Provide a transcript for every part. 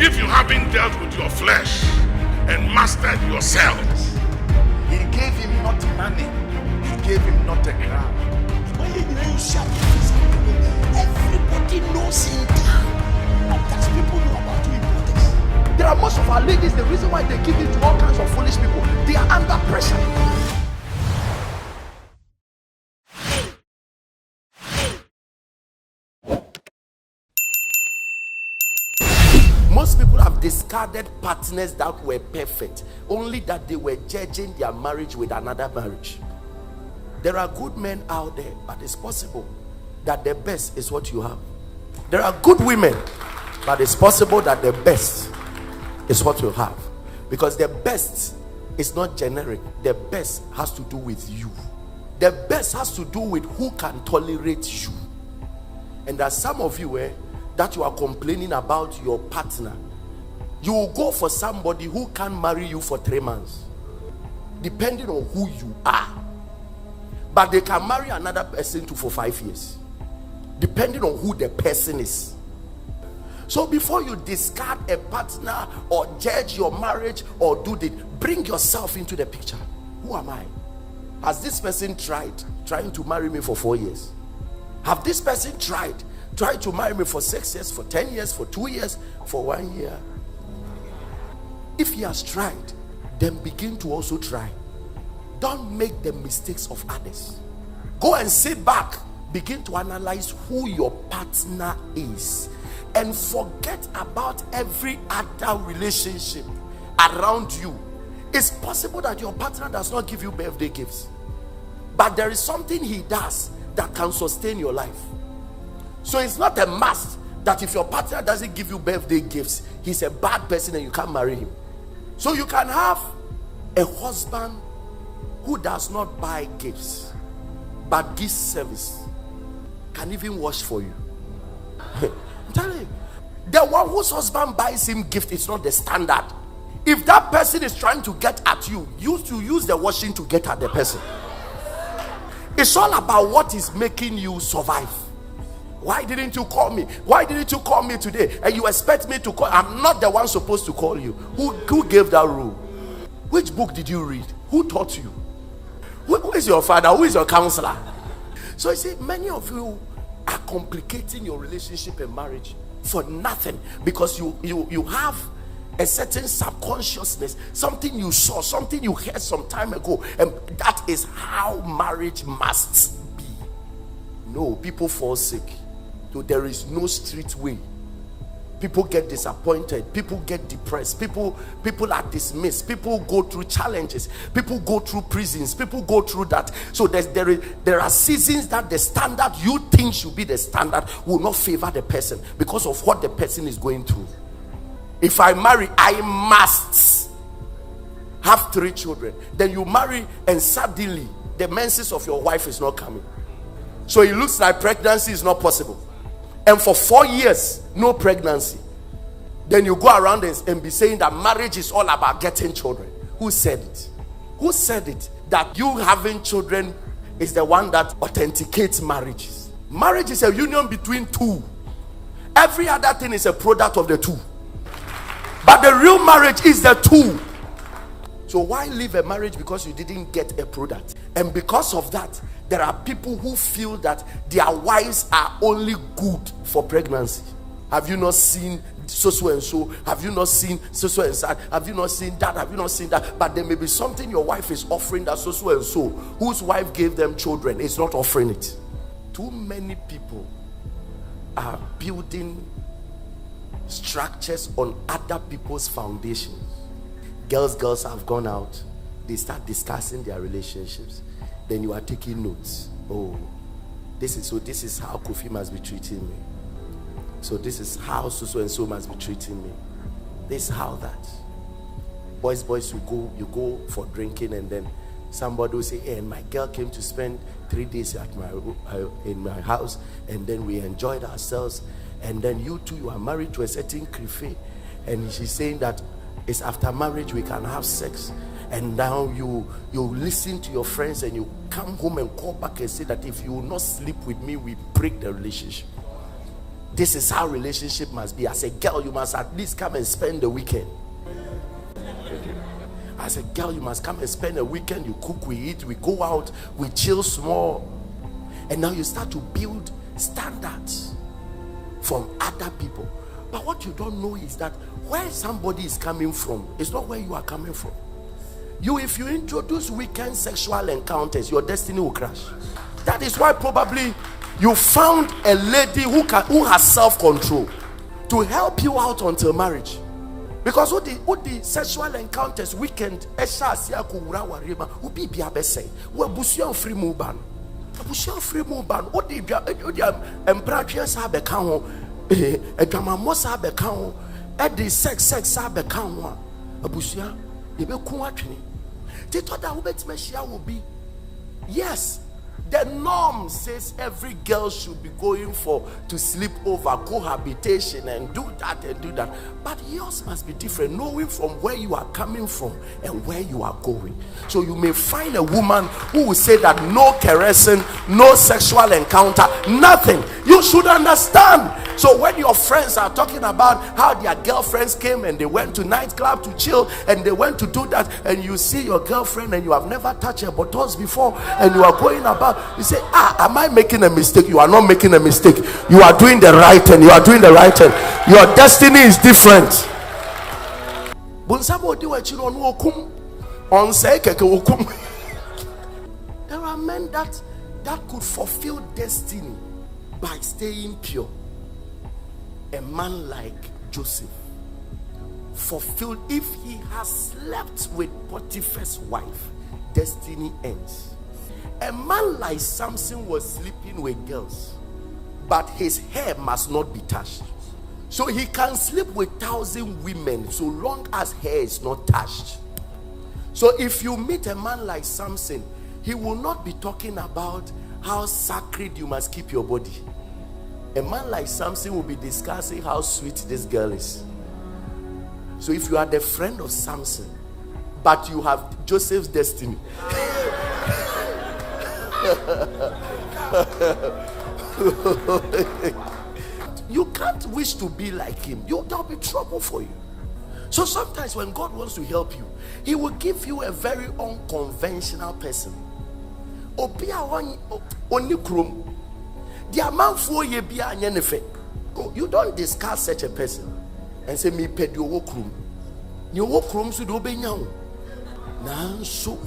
If you haven't dealt with your flesh and mastered yourselves, he gave him not money, he gave him not a crown. Everybody knows in town, and that's people know about you in politics. There are most of our ladies, the reason why they give in to all kinds of foolish people, they are under pressure. Most people have discarded partners that were perfect, only that they were judging their marriage with another marriage. There are good men out there, but it's possible that the best is what you have. There are good women, but it's possible that the best is what you have. Because the best is not generic. The best has to do with you. The best has to do with who can tolerate you. And there are some of you that you are complaining about your partner. You will go for somebody who can marry you for 3 months, depending on who you are. But they can marry another person for 5 years, depending on who the person is. So before you discard a partner or judge your marriage or do this, bring yourself into the picture. Who am I? Has this person trying to marry me for 4 years? Have this person tried to marry me for 6 years, for 10 years, for 2 years, for 1 year? If he has tried, then begin to also try. Don't make the mistakes of others. Go and sit back. Begin to analyze who your partner is, and forget about every other relationship around you. It's possible that your partner does not give you birthday gifts, but there is something he does that can sustain your life. So it's not a must that if your partner doesn't give you birthday gifts, he's a bad person and you can't marry him. So you can have a husband who does not buy gifts but gives service, can even wash for you. I'm telling you, the one whose husband buys him gift is not the standard. If that person is trying to get at you, you to use the washing to get at the person. It's all about what is making you survive. Why didn't you call me? Why didn't you call me today? And you expect me to call? I'm not the one supposed to call you. Who gave that rule? Which book did you read? Who taught you? Who is your father? Who is your counselor? So you see, many of you are complicating your relationship and marriage for nothing, because you have a certain subconsciousness, something you saw, something you heard some time ago, and that is how marriage must be. No, people fall sick. So there is no street way. People get disappointed, people get depressed, people are dismissed, people go through challenges, people go through prisons, people go through that. So there are seasons that the standard you think should be the standard will not favor the person because of what the person is going through. If I marry, I must have 3 children. Then you marry and suddenly the menses of your wife is not coming. So it looks like pregnancy is not possible. And for 4 years, no pregnancy. Then you go around and be saying that marriage is all about getting children. Who said it? Who said it? That you having children is the one that authenticates marriages. Marriage is a union between two. Every other thing is a product of the two. But the real marriage is the two. So why leave a marriage because you didn't get a product? And because of that, there are people who feel that their wives are only good for pregnancy. Have you not seen so and so? Have you not seen so and so? Have you not seen that? Have you not seen that? But there may be something your wife is offering that so and so, whose wife gave them children, is not offering it. Too many people are building structures on other people's foundations. Girls have gone out. They start discussing their relationships. Then you are taking notes. Oh, this is how Kofi must be treating me. So this is how so and so must be treating me. This is how that. Boys, you go for drinking, and then somebody will say, hey, and my girl came to spend 3 days at in my house, and then we enjoyed ourselves. And then you are married to a certain crife, and she's saying that it's after marriage we can have sex. And now you listen to your friends, and you come home and call back and say that if you will not sleep with me, we break the relationship. This is how relationship must be. As a girl, you must at least come and spend the weekend. As a girl, you must come and spend a weekend. You cook, we eat, we go out, we chill small. And now you start to build standards from other people. But what you don't know is that where somebody is coming from is not where you are coming from. If you introduce weekend sexual encounters, your destiny will crash. That is why probably you found a lady who has self-control to help you out until marriage. Because what the sexual encounters weekend yes. The norm says every girl should be going to sleep over, cohabitation, and do that and do that. But yours must be different, knowing from where you are coming from and where you are going. So you may find a woman who will say that no caressing, no sexual encounter, nothing. You should understand. So when your friends are talking about how their girlfriends came and they went to nightclub to chill and they went to do that, and you see your girlfriend and you have never touched her buttons before, and you are going about, you say, am I making a mistake? You are not making a mistake. You are doing the right thing. You are doing the right thing. Your destiny is different. There are men that could fulfill destiny by staying pure. A man like Joseph fulfilled. If he has slept with Potiphar's wife, destiny ends. A man like Samson was sleeping with girls, but his hair must not be touched. So he can sleep with 1,000 women so long as hair is not touched. So if you meet a man like Samson, he will not be talking about how sacred you must keep your body. A man like Samson will be discussing how sweet this girl is. So if you are the friend of Samson, but you have Joseph's destiny, you can't wish to be like him. There'll be trouble for you. So sometimes when God wants to help you, he will give you a very unconventional person. You don't discuss such a person and say me ped your work room. Your work room should obey now. Now so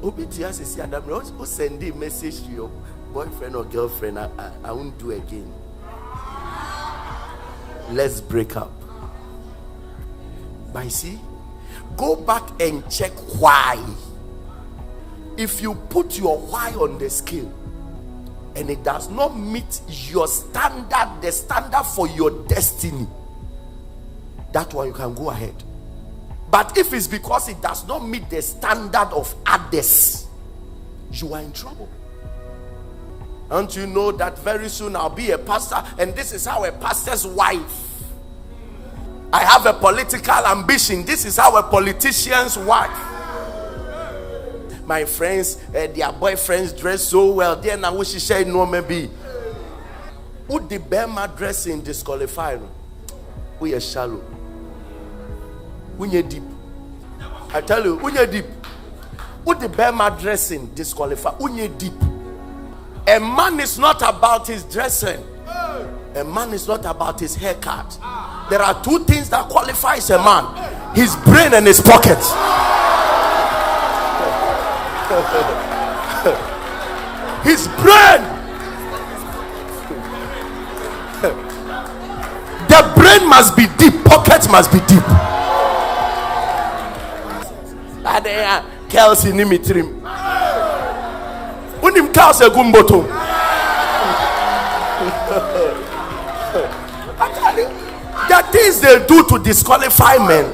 Obedience is Adam. Who send a message to your boyfriend or girlfriend? I won't do again. Let's break up. But see, go back and check why. If you put your why on the scale and it does not meet your standard, the standard for your destiny, that one you can go ahead. But if it's because it does not meet the standard of others, you are in trouble. Don't you know that very soon I'll be a pastor, and this is how a pastor's wife. I have a political ambition. This is how a politician's wife. My friends, their boyfriends dress so well. Then I wish she said no, maybe. Would the Burma dressing disqualify? We are shallow. We are deep. I tell you, we are deep. Would the Burma dressing disqualify? We are deep. A man is not about his dressing. A man is not about his haircut. There are two things that qualifies a man: his brain and his pocket. His brain. The brain must be deep, pocket must be deep. And Kelsey Nimitrim. Unim Kelsey Gumboto. I tell you, the things they do to disqualify men.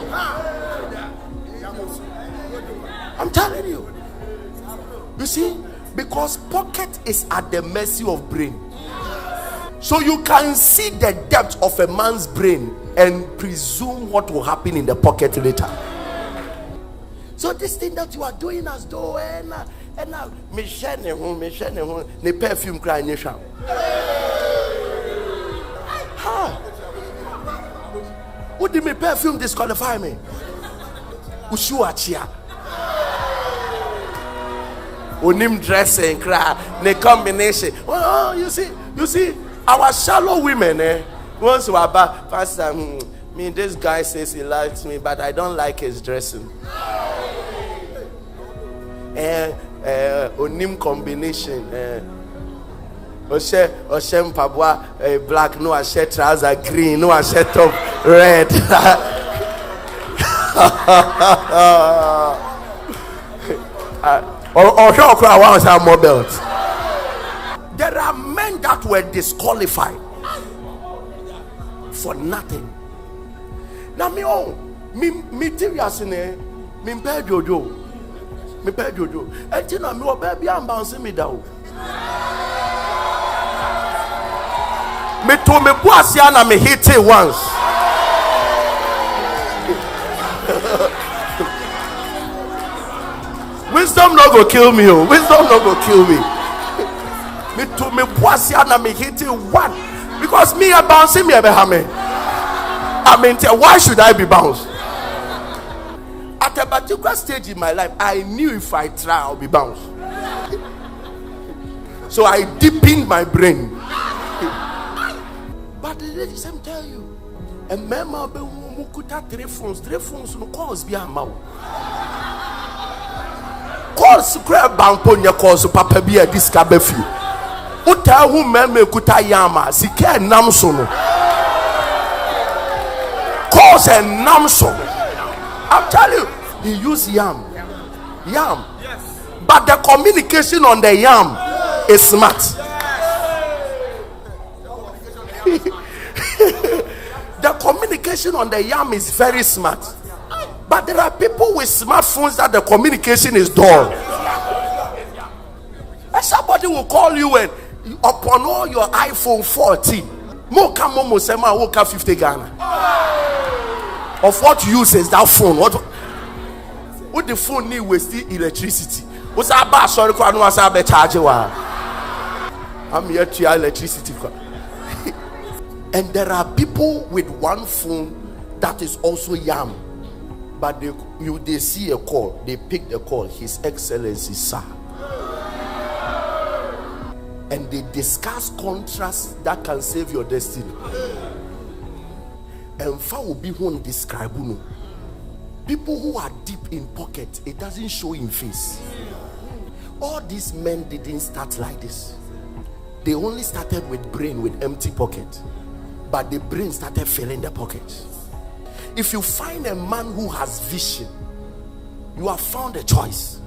I'm telling you. You see, because pocket is at the mercy of brain. So you can see the depth of a man's brain and presume what will happen in the pocket later. So this thing that you are doing as though me share the perfume crying sham. What did my perfume disqualify me? Ushuachia. Unim dressing cry the combination. Oh, you see, our shallow women, once we are back, Pastor, this guy says he likes me, but I don't like his dressing. Unim combination. Oshem Pabwa black, no I share trouser green, no I share top red. Or more belt. There are men that were disqualified for nothing. Now me serious in me pay jojo. And you know me baby I'm bouncing me down. Me to me boasiana me hit it once. Wisdom not go kill me. Wisdom not go kill me. Me to me boasiana me hit it one. Because me a bouncing me ebehame. I mean, why should I be bounced? At a particular stage in my life, I knew if I try, I'll be bounced. So I deepened my brain. But the ladies, I'm telling you, a member mukuta three phones no calls be a mouth. Calls grab bank on your calls papa be a discabefu. Uta who meme kuta yama, sike namsono. Calls and namsono. I'm telling you, he used yam. Yes. But the communication on the yam is smart. The communication on the yam is very smart. But there are people with smartphones that the communication is dull. And somebody will call you and upon all your iPhone 14, Moka Momo Sema Woka 50 Ghana. Of what use is that phone? What the phone need wasting electricity? What's that bad? Sorry, I know what's that charge. I'm here to electricity. And there are people with one phone that is also yam, but they see a call, they pick the call, His Excellency Sir, and they discuss contrasts that can save your destiny. And fa will be one describe people who are deep in pocket, it doesn't show in face. All these men didn't start like this. They only started with brain, with empty pocket. But the brain started filling the pockets. If you find a man who has vision, you have found a choice.